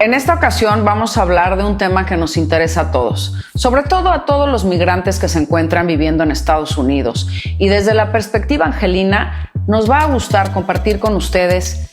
En esta ocasión vamos a hablar de un tema que nos interesa a todos, sobre todo a todos los migrantes que se encuentran viviendo en Estados Unidos. Y desde la perspectiva angelina, nos va a gustar compartir con ustedes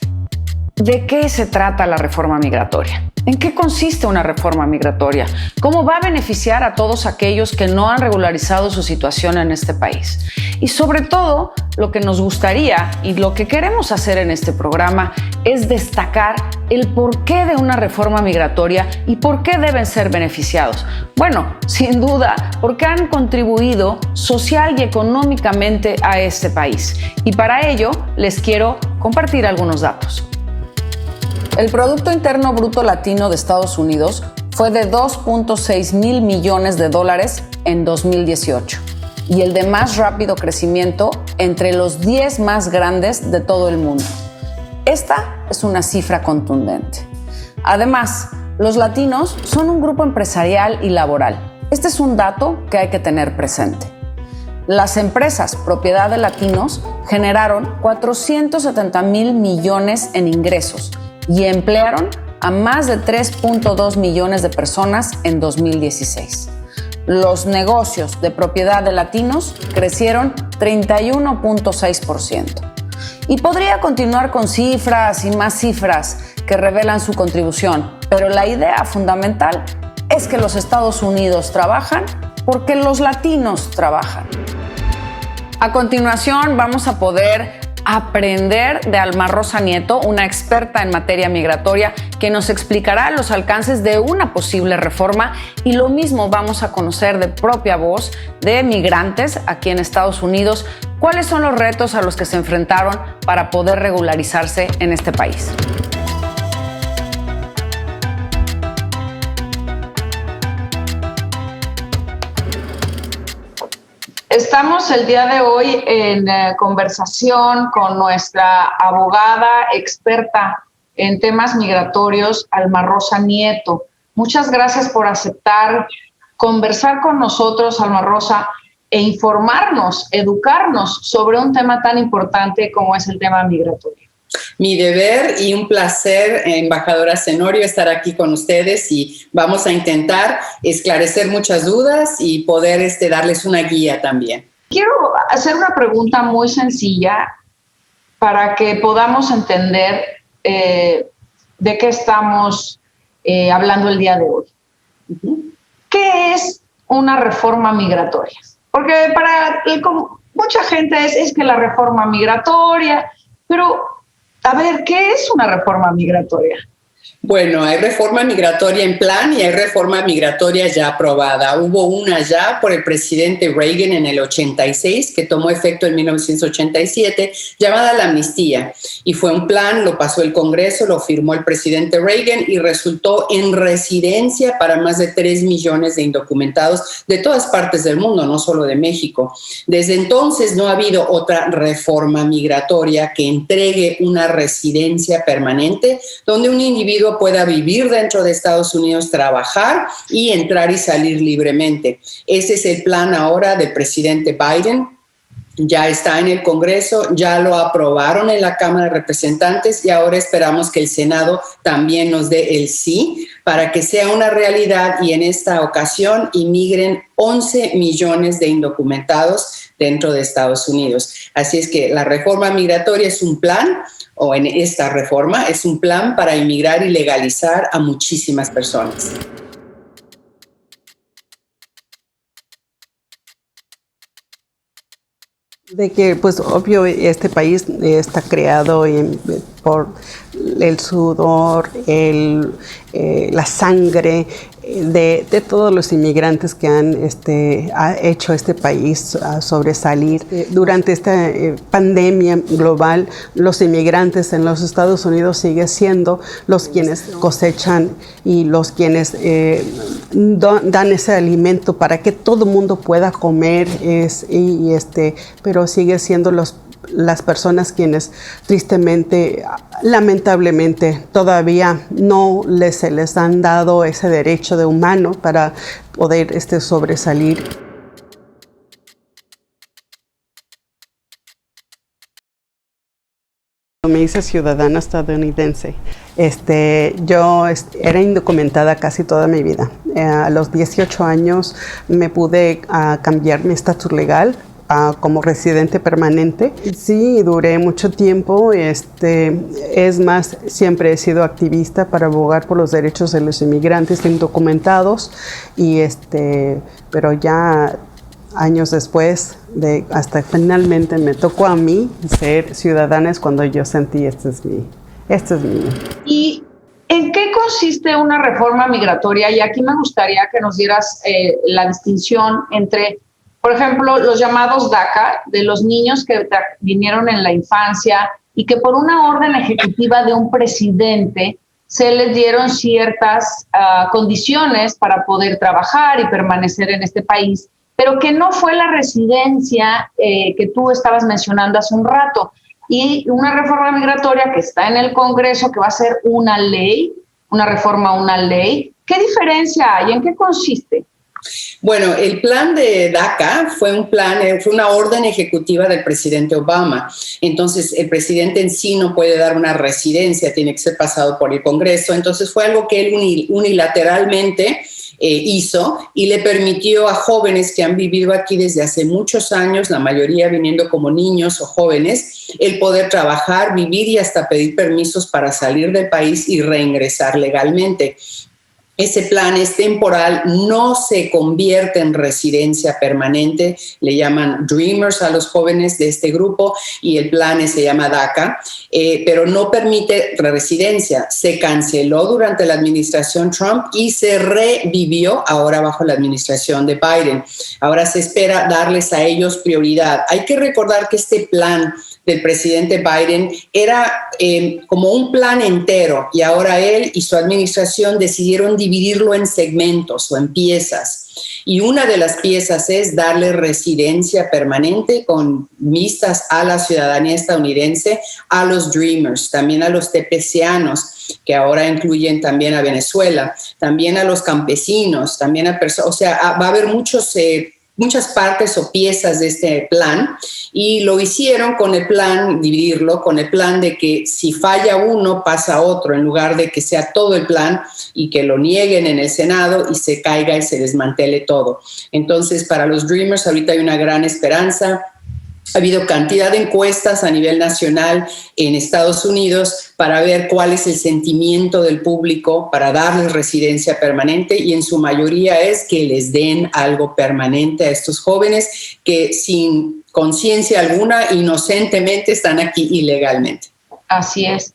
de qué se trata la reforma migratoria. ¿En qué consiste una reforma migratoria? ¿Cómo va a beneficiar a todos aquellos que no han regularizado su situación en este país? Y sobre todo, lo que nos gustaría y lo que queremos hacer en este programa es destacar el porqué de una reforma migratoria y por qué deben ser beneficiados. Bueno, sin duda, porque han contribuido social y económicamente a este país. Y para ello, les quiero compartir algunos datos. El Producto Interno Bruto Latino de Estados Unidos fue de 2.6 mil millones de dólares en 2018 y el de más rápido crecimiento entre los 10 más grandes de todo el mundo. Esta es una cifra contundente. Además, los latinos son un grupo empresarial y laboral. Este es un dato que hay que tener presente. Las empresas propiedad de latinos generaron 470 mil millones en ingresos y emplearon a más de 3.2 millones de personas en 2016. Los negocios de propiedad de latinos crecieron 31.6%. Y podría continuar con cifras y más cifras que revelan su contribución, pero la idea fundamental es que los Estados Unidos trabajan porque los latinos trabajan. A continuación vamos a poder aprender de Alma Rosa Nieto, una experta en materia migratoria, que nos explicará los alcances de una posible reforma, y lo mismo vamos a conocer de propia voz de migrantes aquí en Estados Unidos, cuáles son los retos a los que se enfrentaron para poder regularizarse en este país. Estamos el día de hoy en conversación con nuestra abogada experta en temas migratorios, Alma Rosa Nieto. Muchas gracias por aceptar conversar con nosotros, Alma Rosa, e informarnos, educarnos sobre un tema tan importante como es el tema migratorio. Mi deber y un placer, embajadora Senorio, estar aquí con ustedes, y vamos a intentar esclarecer muchas dudas y poder darles una guía también. Quiero hacer una pregunta muy sencilla para que podamos entender de qué estamos hablando el día de hoy. ¿Qué es una reforma migratoria? Porque para mucha gente es que la reforma migratoria, pero a ver, ¿qué es una reforma migratoria? Bueno, hay reforma migratoria en plan y hay reforma migratoria ya aprobada. Hubo una ya por el presidente Reagan en el 86, que tomó efecto en 1987, llamada la amnistía. Y fue un plan, lo pasó el Congreso, lo firmó el presidente Reagan y resultó en residencia para más de 3 millones de indocumentados de todas partes del mundo, no solo de México. Desde entonces no ha habido otra reforma migratoria que entregue una residencia permanente donde un individuo pueda vivir dentro de Estados Unidos, trabajar y entrar y salir libremente. Ese es el plan ahora del presidente Biden. Ya está en el Congreso, ya lo aprobaron en la Cámara de Representantes y ahora esperamos que el Senado también nos dé el sí para que sea una realidad, y en esta ocasión inmigren 11 millones de indocumentados dentro de Estados Unidos. Así es que la reforma migratoria es un plan, o en esta reforma es un plan para inmigrar y legalizar a muchísimas personas. De que, pues, obvio, este país está creado por el sudor, la sangre de todos los inmigrantes que han ha hecho este país sobresalir. Durante esta pandemia global, los inmigrantes en los Estados Unidos siguen siendo los quienes cosechan y los quienes dan ese alimento para que todo el mundo pueda comer, pero sigue siendo las personas quienes tristemente, lamentablemente, todavía no se les han dado ese derecho de humano para poder sobresalir. Me hice ciudadana estadounidense. Yo era indocumentada casi toda mi vida. A los 18 años me pude cambiar mi estatus legal como residente permanente. Sí, duré mucho tiempo. Es más, siempre he sido activista para abogar por los derechos de los inmigrantes indocumentados. Pero ya años después, hasta finalmente me tocó a mí ser ciudadana, es cuando yo sentí este es mío. ¿Y en qué consiste una reforma migratoria? Y aquí me gustaría que nos dieras la distinción entre, por ejemplo, los llamados DACA, de los niños que vinieron en la infancia y que por una orden ejecutiva de un presidente se les dieron ciertas condiciones para poder trabajar y permanecer en este país, pero que no fue la residencia que tú estabas mencionando hace un rato. Y una reforma migratoria que está en el Congreso, que va a ser una ley, una reforma a una ley. ¿Qué diferencia hay? ¿En qué consiste? Bueno, el plan de DACA fue una orden ejecutiva del presidente Obama. Entonces, el presidente en sí no puede dar una residencia, tiene que ser pasado por el Congreso. Entonces, fue algo que él unilateralmente hizo y le permitió a jóvenes que han vivido aquí desde hace muchos años, la mayoría viniendo como niños o jóvenes, el poder trabajar, vivir y hasta pedir permisos para salir del país y reingresar legalmente. Ese plan es temporal, no se convierte en residencia permanente, le llaman Dreamers a los jóvenes de este grupo y el plan se llama DACA, pero no permite residencia. Se canceló durante la administración Trump y se revivió ahora bajo la administración de Biden. Ahora se espera darles a ellos prioridad. Hay que recordar que este plan del presidente Biden era como un plan entero y ahora él y su administración decidieron dividirlo en segmentos o en piezas. Y una de las piezas es darle residencia permanente con vistas a la ciudadanía estadounidense a los Dreamers, también a los tepecianos, que ahora incluyen también a Venezuela, también a los campesinos, también a personas, o sea, va a haber muchas partes o piezas de este plan y lo hicieron con el plan, dividirlo con el plan de que si falla uno pasa otro, en lugar de que sea todo el plan y que lo nieguen en el Senado y se caiga y se desmantele todo. Entonces, para los Dreamers ahorita hay una gran esperanza. Ha habido cantidad de encuestas a nivel nacional en Estados Unidos para ver cuál es el sentimiento del público para darles residencia permanente y en su mayoría es que les den algo permanente a estos jóvenes que sin conciencia alguna, inocentemente están aquí ilegalmente. Así es.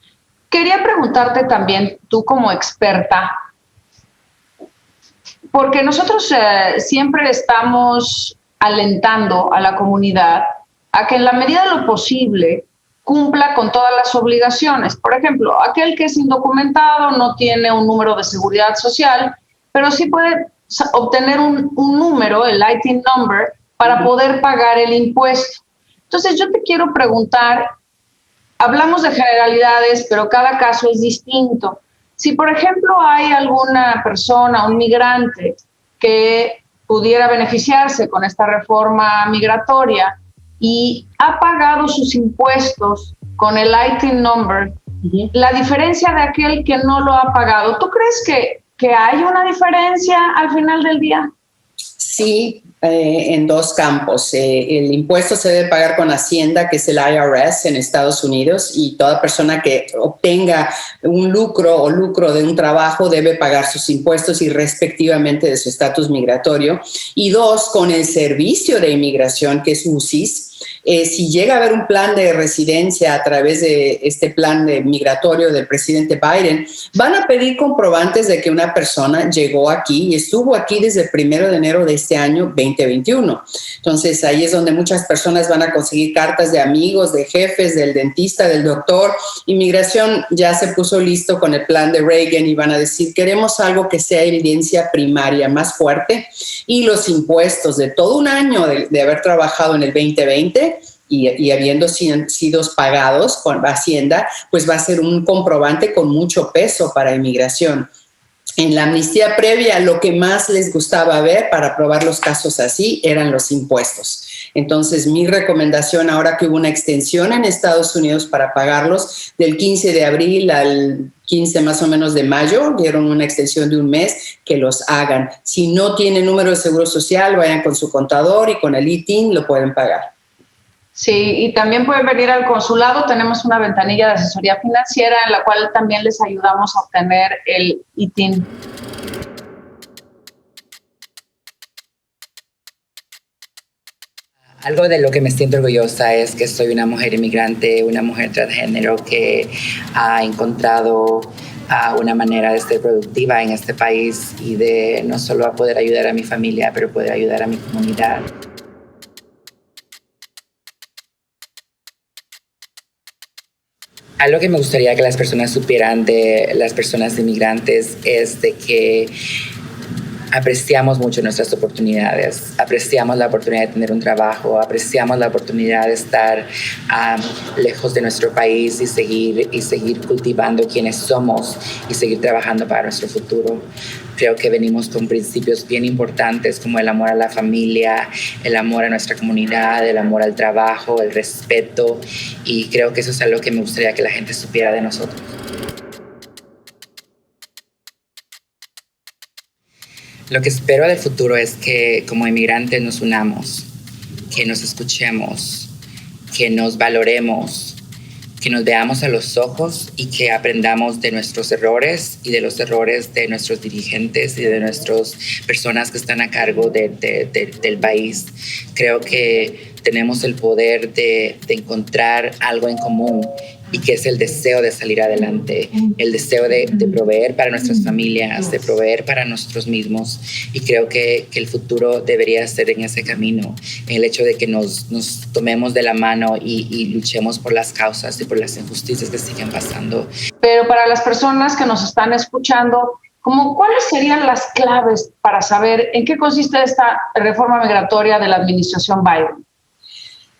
Quería preguntarte también, tú como experta, porque nosotros siempre estamos alentando a la comunidad a que en la medida de lo posible cumpla con todas las obligaciones. Por ejemplo, aquel que es indocumentado no tiene un número de seguridad social, pero sí puede obtener un número, el ITIN number, para poder pagar el impuesto. Entonces, yo te quiero preguntar, hablamos de generalidades, pero cada caso es distinto. Si, por ejemplo, hay alguna persona, un migrante, que pudiera beneficiarse con esta reforma migratoria, y ha pagado sus impuestos con el ITIN number, la diferencia de aquel que no lo ha pagado, ¿tú crees que hay una diferencia al final del día? Sí, en dos campos. El impuesto se debe pagar con Hacienda, que es el IRS en Estados Unidos, y toda persona que obtenga un lucro de un trabajo debe pagar sus impuestos y respectivamente de su estatus migratorio. Y dos, con el Servicio de Inmigración, que es USIS. Si llega a haber un plan de residencia a través de este plan de migratorio del presidente Biden, van a pedir comprobantes de que una persona llegó aquí y estuvo aquí desde el 1 de enero de este año 2021. Entonces, ahí es donde muchas personas van a conseguir cartas de amigos, de jefes, del dentista, del doctor. Inmigración ya se puso listo con el plan de Reagan y van a decir, queremos algo que sea evidencia primaria más fuerte, y los impuestos de todo un año de haber trabajado en el 2020 y habiendo sido pagados por Hacienda, pues va a ser un comprobante con mucho peso para inmigración. En la amnistía previa, lo que más les gustaba ver para aprobar los casos así eran los impuestos. Entonces, mi recomendación, ahora que hubo una extensión en Estados Unidos para pagarlos, del 15 de abril al 15 más o menos de mayo, dieron una extensión de un mes, que los hagan. Si no tienen número de seguro social, vayan con su contador y con el ITIN lo pueden pagar. Sí, y también pueden venir al consulado. Tenemos una ventanilla de asesoría financiera en la cual también les ayudamos a obtener el ITIN. Algo de lo que me siento orgullosa es que soy una mujer inmigrante, una mujer transgénero que ha encontrado una manera de ser productiva en este país y de no solo poder ayudar a mi familia, pero poder ayudar a mi comunidad. Algo que me gustaría que las personas supieran de las personas inmigrantes es de que apreciamos mucho nuestras oportunidades, apreciamos la oportunidad de tener un trabajo, apreciamos la oportunidad de estar lejos de nuestro país y seguir cultivando quienes somos y seguir trabajando para nuestro futuro. Creo que venimos con principios bien importantes como el amor a la familia, el amor a nuestra comunidad, el amor al trabajo, el respeto, y creo que eso es algo que me gustaría que la gente supiera de nosotros. Lo que espero del futuro es que como inmigrantes nos unamos, que nos escuchemos, que nos valoremos, que nos veamos a los ojos y que aprendamos de nuestros errores y de los errores de nuestros dirigentes y de nuestras personas que están a cargo del país. Creo que tenemos el poder de encontrar algo en común, y que es el deseo de salir adelante, el deseo de proveer para nuestras familias, de proveer para nosotros mismos. Y creo que el futuro debería ser en ese camino, en el hecho de que nos tomemos de la mano y luchemos por las causas y por las injusticias que siguen pasando. Pero para las personas que nos están escuchando, ¿cuáles serían las claves para saber en qué consiste esta reforma migratoria de la administración Biden?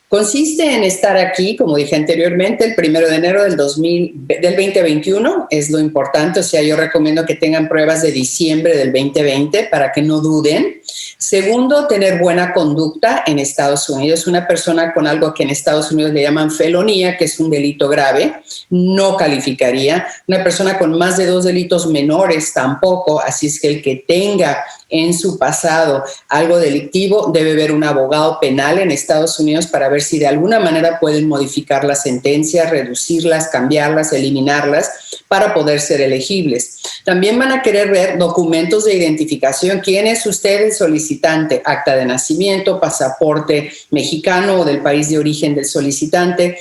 Consiste en estar aquí, como dije anteriormente, el 1 de enero del 2021, es lo importante. O sea, yo recomiendo que tengan pruebas de diciembre del 2020 para que no duden. Segundo, tener buena conducta en Estados Unidos. Una persona con algo que en Estados Unidos le llaman felonía, que es un delito grave, no calificaría. Una persona con más de 2 delitos menores tampoco. Así es que el que tenga en su pasado algo delictivo debe ver un abogado penal en Estados Unidos para ver si de alguna manera pueden modificar las sentencias, reducirlas, cambiarlas, eliminarlas para poder ser elegibles. También van a querer ver documentos de identificación. ¿Quién es usted el solicitante? Acta de nacimiento, pasaporte mexicano o del país de origen del solicitante.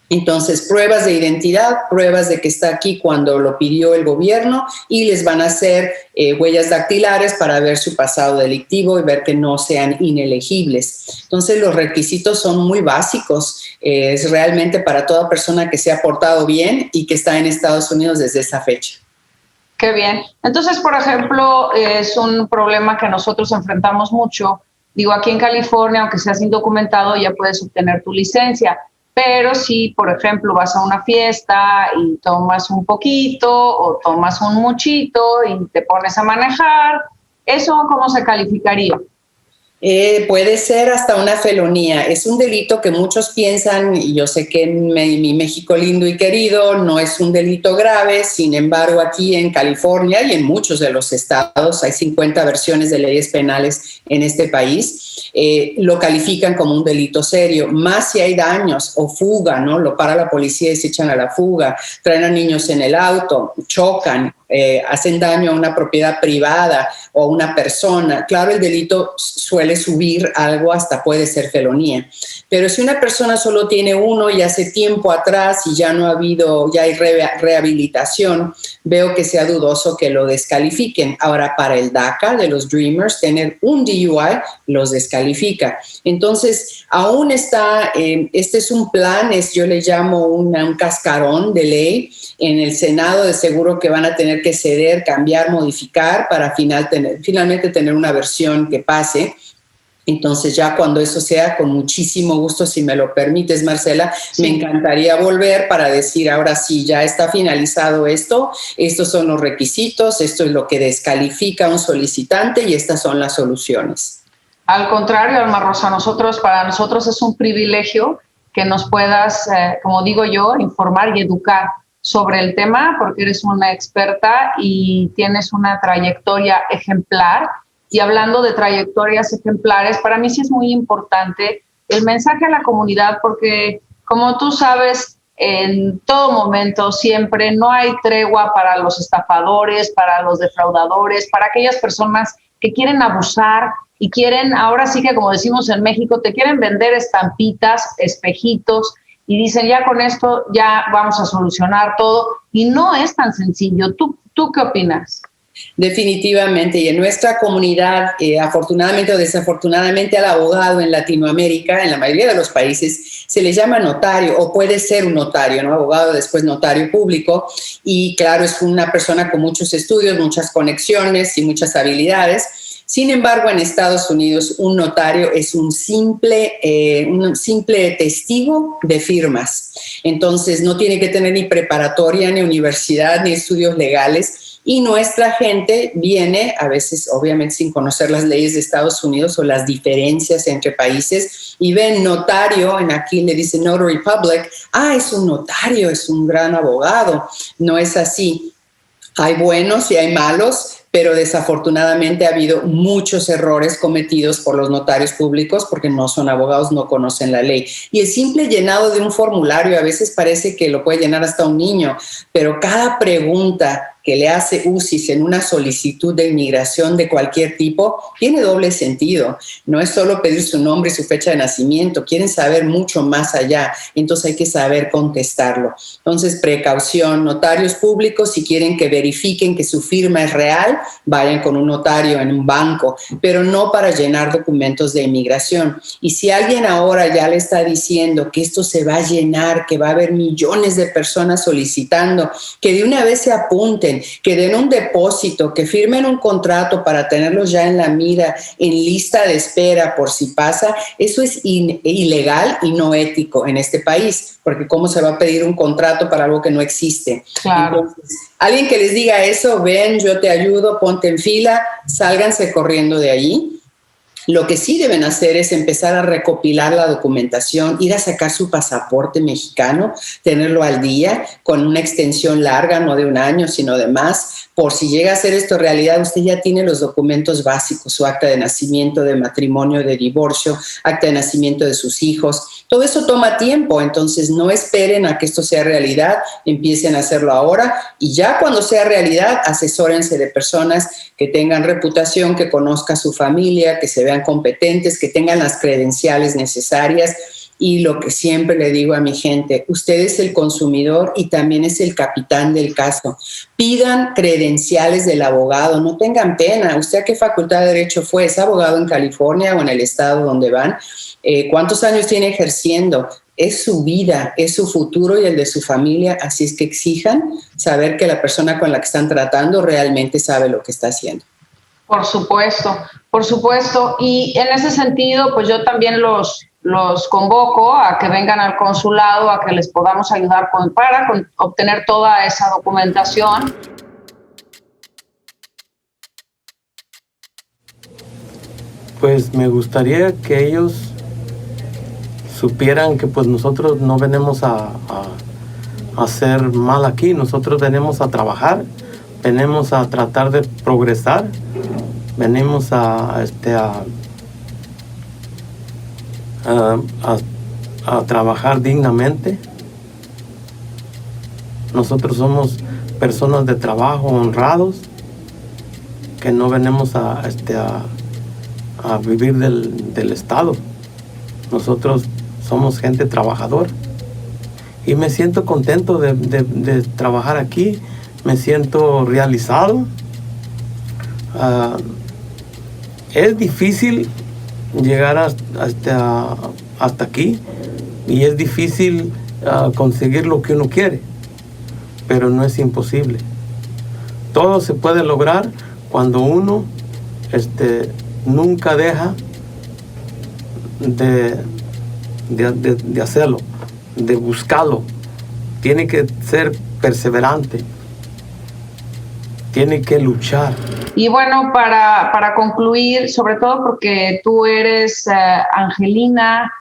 Entonces, pruebas de identidad, pruebas de que está aquí cuando lo pidió el gobierno, y les van a hacer huellas dactilares para ver su pasado delictivo y ver que no sean inelegibles. Entonces, los requisitos son muy básicos. Es realmente para toda persona que se ha portado bien y que está en Estados Unidos desde esa fecha. Qué bien. Entonces, por ejemplo, es un problema que nosotros enfrentamos mucho. Digo, aquí en California, aunque seas indocumentado, ya puedes obtener tu licencia. Pero si, por ejemplo, vas a una fiesta y tomas un poquito o tomas un muchito y te pones a manejar, ¿eso cómo se calificaría? Puede ser hasta una felonía. Es un delito que muchos piensan, y yo sé que en mi México lindo y querido no es un delito grave. Sin embargo, aquí en California y en muchos de los estados, hay 50 versiones de leyes penales en este país, lo califican como un delito serio, más si hay daños o fuga, ¿no? Lo para la policía y se echan a la fuga, traen a niños en el auto, chocan, hacen daño a una propiedad privada o a una persona. Claro, el delito suele subir algo, hasta puede ser felonía. Pero si una persona solo tiene uno y hace tiempo atrás y ya no ha habido, ya hay rehabilitación, veo que sea dudoso que lo descalifiquen. Ahora, para el DACA de los Dreamers, tener un DUI los descalifica. Entonces, aún está, este es un plan, yo le llamo un cascarón de ley. En el Senado de seguro que van a tener que ceder, cambiar, modificar para finalmente tener una versión que pase. Entonces ya cuando eso sea, con muchísimo gusto, si me lo permites, Marcela, sí, me encantaría volver para decir, ahora sí, ya está finalizado esto, estos son los requisitos, esto es lo que descalifica a un solicitante y estas son las soluciones. Al contrario, Alma Rosa, para nosotros es un privilegio que nos puedas, como digo yo, informar y educar sobre el tema, porque eres una experta y tienes una trayectoria ejemplar. Y hablando de trayectorias ejemplares, para mí sí es muy importante el mensaje a la comunidad, porque como tú sabes, en todo momento siempre no hay tregua para los estafadores, para los defraudadores, para aquellas personas que quieren abusar y quieren, ahora sí que como decimos en México, te quieren vender estampitas, espejitos, y dicen ya con esto ya vamos a solucionar todo, y no es tan sencillo. ¿Tú qué opinas? Definitivamente, y en nuestra comunidad, afortunadamente o desafortunadamente, al abogado en Latinoamérica, en la mayoría de los países, se le llama notario o puede ser un notario, ¿no? Abogado, después notario público, y claro, es una persona con muchos estudios, muchas conexiones y muchas habilidades. Sin embargo, en Estados Unidos, un notario es un simple testigo de firmas. Entonces, no tiene que tener ni preparatoria, ni universidad, ni estudios legales. Y nuestra gente viene, a veces obviamente sin conocer las leyes de Estados Unidos o las diferencias entre países, y ven notario, en aquí le dicen notary public, es un notario, es un gran abogado. No es así. Hay buenos y hay malos, pero desafortunadamente ha habido muchos errores cometidos por los notarios públicos porque no son abogados, no conocen la ley. Y el simple llenado de un formulario a veces parece que lo puede llenar hasta un niño, pero cada pregunta que le hace UCIS en una solicitud de inmigración de cualquier tipo tiene doble sentido. No es solo pedir su nombre y su fecha de nacimiento, quieren saber mucho más allá, entonces hay que saber contestarlo. Entonces, precaución, notarios públicos, si quieren que verifiquen que su firma es real, vayan con un notario en un banco, pero no para llenar documentos de inmigración. Y si alguien ahora ya le está diciendo que esto se va a llenar, que va a haber millones de personas solicitando, que de una vez se apunten, que den un depósito, que firmen un contrato para tenerlos ya en la mira, en lista de espera por si pasa, eso es ilegal y no ético en este país, porque ¿cómo se va a pedir un contrato para algo que no existe? Claro. Entonces, alguien que les diga eso, ven, yo te ayudo, ponte en fila, sálganse corriendo de allí. Lo que sí deben hacer es empezar a recopilar la documentación, ir a sacar su pasaporte mexicano, tenerlo al día con una extensión larga, no de un año, sino de más. Por si llega a ser esto realidad, usted ya tiene los documentos básicos, su acta de nacimiento, de matrimonio, de divorcio, acta de nacimiento de sus hijos. Todo eso toma tiempo, entonces no esperen a que esto sea realidad, empiecen a hacerlo ahora y ya cuando sea realidad, asesórense de personas que tengan reputación, que conozcan su familia, que se vean competentes, que tengan las credenciales necesarias. Y lo que siempre le digo a mi gente, usted es el consumidor y también es el capitán del caso. Pidan credenciales del abogado, no tengan pena. ¿Usted a qué facultad de Derecho fue? ¿Es abogado en California o en el estado donde van? ¿Cuántos años tiene ejerciendo? Es su vida, es su futuro y el de su familia, así es que exijan saber que la persona con la que están tratando realmente sabe lo que está haciendo. Por supuesto, por supuesto. Y en ese sentido, pues yo también los convoco a que vengan al consulado, a que les podamos ayudar para obtener toda esa documentación. Pues me gustaría que ellos supieran que pues nosotros no venimos a hacer mal aquí, nosotros venimos a trabajar, venimos a tratar de progresar, venimos a trabajar dignamente. Nosotros somos personas de trabajo honrados, que no venimos a vivir del Estado. Nosotros somos gente trabajadora. Y me siento contento de trabajar aquí, me siento realizado. Es difícil llegar hasta aquí y es difícil conseguir lo que uno quiere, pero no es imposible. Todo se puede lograr cuando uno nunca deja de hacerlo, de buscarlo. Tiene que ser perseverante, tiene que luchar. Y bueno, para concluir, sobre todo porque tú eres Angelina,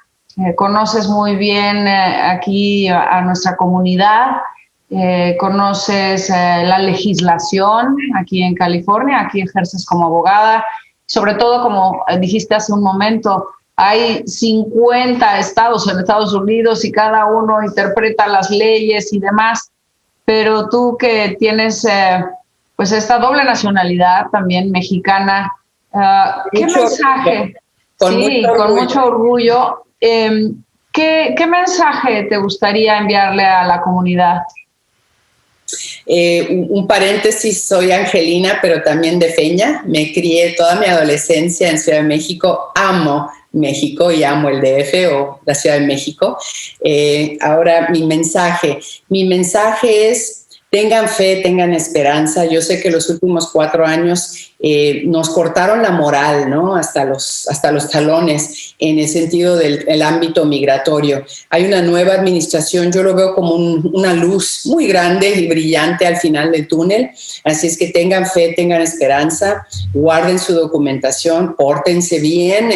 conoces muy bien aquí a nuestra comunidad, conoces la legislación aquí en California, aquí ejerces como abogada, sobre todo como dijiste hace un momento, hay 50 estados en Estados Unidos y cada uno interpreta las leyes y demás, pero tú que tienes pues esta doble nacionalidad también mexicana, ¿qué mensaje? Con mucho orgullo. ¿Qué mensaje te gustaría enviarle a la comunidad? Un paréntesis, soy Angelina, pero también de Feña. Me crié toda mi adolescencia en Ciudad de México. Amo México y amo el DF o la Ciudad de México. Ahora mi mensaje es: tengan fe, tengan esperanza. Yo sé que los últimos 4 años nos cortaron la moral, ¿no? Hasta los talones en el sentido del ámbito migratorio. Hay una nueva administración, yo lo veo como una luz muy grande y brillante al final del túnel. Así es que tengan fe, tengan esperanza, guarden su documentación, pórtense bien.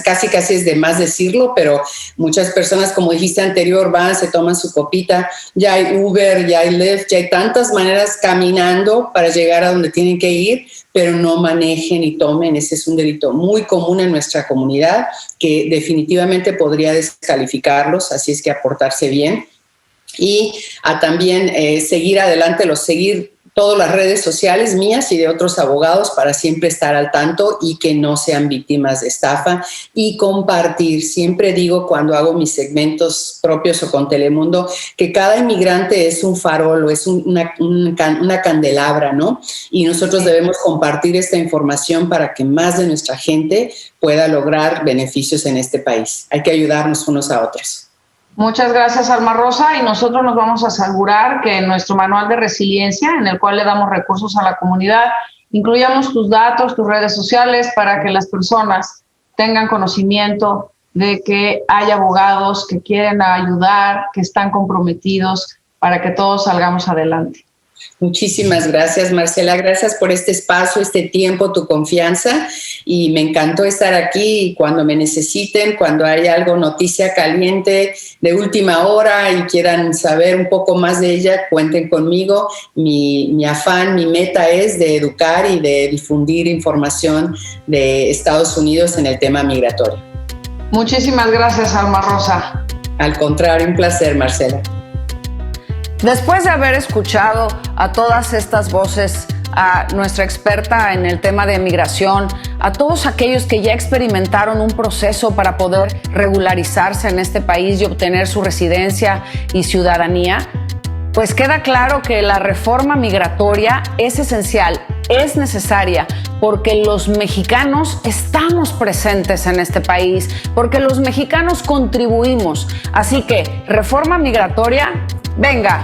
Casi es de más decirlo, pero muchas personas, como dijiste anterior, van, se toman su copita. Ya hay Uber, ya hay Lyft, ya hay tantas maneras caminando para llegar a donde tienen que ir, pero no manejen y tomen. Ese es un delito muy común en nuestra comunidad que definitivamente podría descalificarlos, así es que a portarse bien y a también seguir adelante, seguir todas las redes sociales mías y de otros abogados para siempre estar al tanto y que no sean víctimas de estafa, y compartir. Siempre digo cuando hago mis segmentos propios o con Telemundo que cada inmigrante es un farol o es una candelabra, ¿no? Y nosotros debemos compartir esta información para que más de nuestra gente pueda lograr beneficios en este país. Hay que ayudarnos unos a otros. Muchas gracias, Alma Rosa, y nosotros nos vamos a asegurar que en nuestro manual de resiliencia, en el cual le damos recursos a la comunidad, incluyamos tus datos, tus redes sociales, para que las personas tengan conocimiento de que hay abogados que quieren ayudar, que están comprometidos para que todos salgamos adelante. Muchísimas gracias, Marcela. Gracias por este espacio, este tiempo, tu confianza, y me encantó estar aquí. Y cuando me necesiten, cuando haya algo, noticia caliente de última hora y quieran saber un poco más de ella, cuenten conmigo. Mi afán, mi meta es de educar y de difundir información de Estados Unidos en el tema migratorio. Muchísimas gracias, Alma Rosa. Al contrario, un placer, Marcela. Después de haber escuchado a todas estas voces, a nuestra experta en el tema de migración, a todos aquellos que ya experimentaron un proceso para poder regularizarse en este país y obtener su residencia y ciudadanía, pues queda claro que la reforma migratoria es esencial, es necesaria, porque los mexicanos estamos presentes en este país, porque los mexicanos contribuimos. Así que, reforma migratoria, venga.